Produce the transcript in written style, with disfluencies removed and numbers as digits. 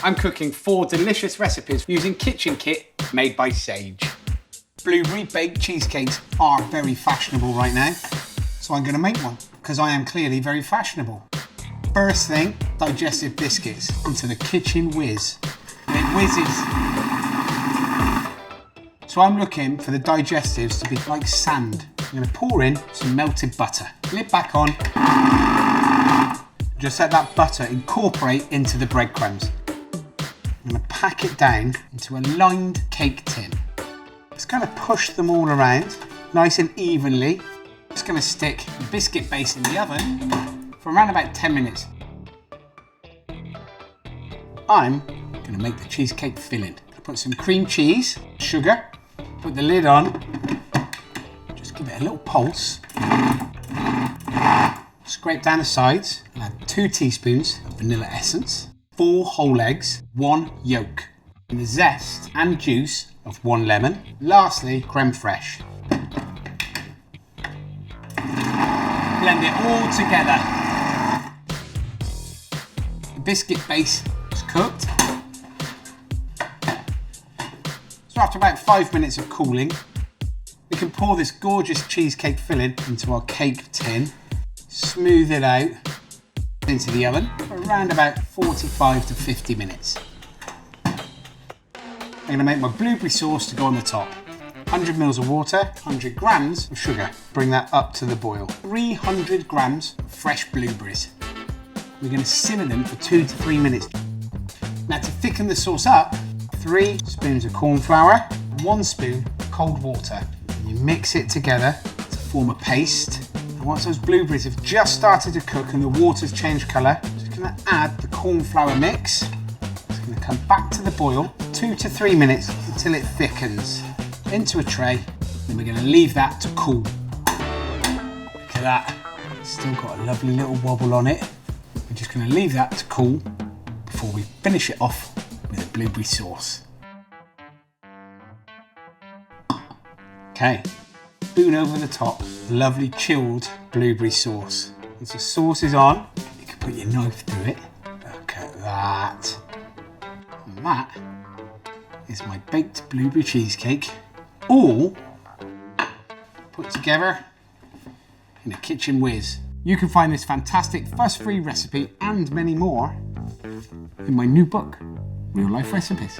I'm cooking 4 delicious recipes using kitchen kit made by Sage. Blueberry baked cheesecakes are very fashionable right now, so I'm going to make one because I am clearly very fashionable. First thing, digestive biscuits into the kitchen whiz. It whizzes. So I'm looking for the digestives to be like sand. I'm going to pour in some melted butter. Lid back on. Just let that butter incorporate into the breadcrumbs. I'm going to pack it down into a lined cake tin. Just kind of push them all around, nice and evenly. Just going to stick the biscuit base in the oven for around about 10 minutes. I'm going to make the cheesecake filling. Put some cream cheese, sugar, put the lid on, just give it a little pulse. Scrape down the sides and add 2 teaspoons of vanilla essence, 4 whole eggs, 1 yolk, and the zest and juice of 1 lemon. Lastly, crème fraîche. Blend it all together. The biscuit base is cooked. So after about 5 minutes of cooling, we can pour this gorgeous cheesecake filling into our cake tin, smooth it out into the oven for around about 45 to 50 minutes. I'm going to make my blueberry sauce to go on the top. 100 ml of water, 100 grams of sugar. Bring that up to the boil. 300 grams of fresh blueberries. We're going to simmer them for 2 to 3 minutes. Now to thicken the sauce up, 3 spoons of corn flour, 1 spoon of cold water. You mix it together to form a paste. And once those blueberries have just started to cook and the water's changed colour, I'm just going to add the corn flour mix. It's going to come back to the boil, 2 to 3 minutes until it thickens. Into a tray, then we're going to leave that to cool. Look at that, it's still got a lovely little wobble on it. We're just going to leave that to cool before we finish it off with a blueberry sauce. Okay, spoon over the top, lovely chilled blueberry sauce. Once the sauce is on, you can put your knife through it. Look at that. And that is my baked blueberry cheesecake, all put together in a kitchen whiz. You can find this fantastic fuss-free recipe and many more in my new book, Real Life Recipes.